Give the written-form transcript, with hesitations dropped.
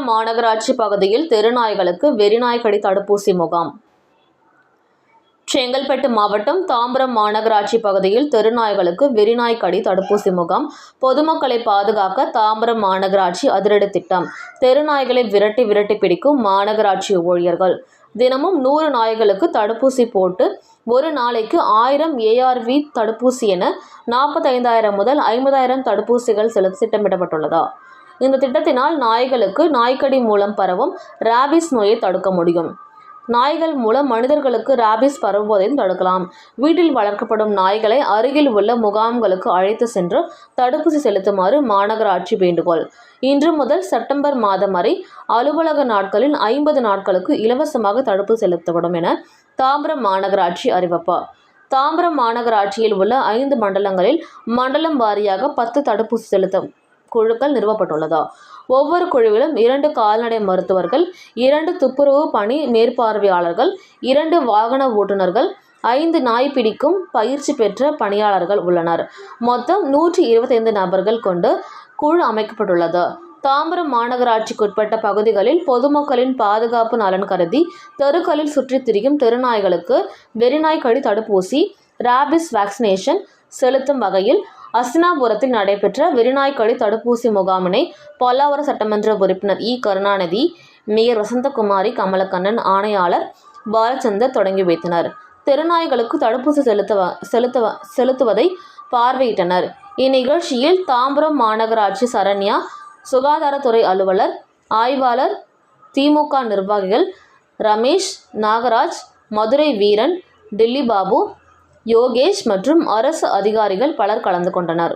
தாம்பரம் மாநகராட்சி பகுதியில் தெருநாய்களுக்கு வெறிநாய் கடி தடுப்பூசி முகாம். செங்கல்பட்டு மாவட்டம் தாம்பரம் மாநகராட்சி பகுதியில் தெருநாய்களுக்கு வெறிநாய் கடி தடுப்பூசி முகாம். பொதுமக்களை பாதுகாக்க தாம்பரம் மாநகராட்சி அதிரடி திட்டம். தெருநாய்களை விரட்டி பிடிக்கும் மாநகராட்சி ஊழியர்கள். தினமும் 100 நாய்களுக்கு தடுப்பூசி போட்டு ஒரு நாளைக்கு 1000 ARV தடுப்பூசி என 45,000 முதல் 50,000 தடுப்பூசிகள் செலுத்த திட்டமிடப்பட்டுள்ளதா? இந்த திட்டத்தினால் நாய்களுக்கு நாய்க்கடி மூலம் பரவும் ராபிஸ் நோயை தடுக்க முடியும். நாய்கள் மூலம் மனிதர்களுக்கு ராபிஸ் பரவுவதையும் தடுக்கலாம். வீட்டில் வளர்க்கப்படும் நாய்களை அருகில் உள்ள முகாம்களுக்கு அழைத்து சென்று தடுப்பூசி செலுத்துமாறு மாநகராட்சி வேண்டுகோள். இன்று முதல் செப்டம்பர் மாதம் வரை அலுவலக நாட்களில் 50 நாட்களுக்கு இலவசமாக தடுப்பூசி செலுத்தப்படும் என தாம்பரம் மாநகராட்சி அறிவிப்பு. தாம்பரம் மாநகராட்சியில் உள்ள 5 மண்டலங்களில் மண்டலம் வாரியாக 10 தடுப்பூசி செலுத்தும் குழுக்கள் நிறுவப்பட்டுள்ளது. ஒவ்வொரு குழுவிலும் 2 கால்நடை மருத்துவர்கள், 2 துப்புரவு பணி மேற்பார்வையாளர்கள், 2 வாகன ஓட்டுநர்கள், 5 நாய் பிடிக்கும் பயிற்சி பெற்ற பணியாளர்கள் உள்ளனர். மொத்தம் 125 நபர்கள் கொண்டு குழு அமைக்கப்பட்டுள்ளது. தாம்பரம் மாநகராட்சிக்குட்பட்ட பகுதிகளில் பொதுமக்களின் பாதுகாப்பு நலன் கருதி தெருக்களில் சுற்றித் திரியும் தெருநாய்களுக்கு வெறிநாய் கடி தடுப்பூசி ராபிஸ் வேக்சினேஷன் செலுத்தும் வகையில் அஸ்தினாபுரத்தில் நடைபெற்ற வெறிநாய் கடி தடுப்பூசி முகாமினை பல்லாவரம் சட்டமன்ற உறுப்பினர் கருணாநிதி, மேயர் வசந்தகுமாரி, கமலக்கண்ணன், ஆணையாளர் பாலச்சந்தர் தொடங்கி வைத்தனர். தெருநாய்களுக்கு தடுப்பூசி செலுத்துவதை பார்வையிட்டனர். இந்நிகழ்ச்சியில் தாம்பரம் மாநகராட்சி சரண்யா, சுகாதாரத்துறை அலுவலர், ஆய்வாளர், திமுக நிர்வாகிகள் ரமேஷ், நாகராஜ், மதுரை வீரன், டில்லி பாபு, யோகேஷ் மற்றும் அரசு அதிகாரிகள் பலர் கலந்து கொண்டனர்.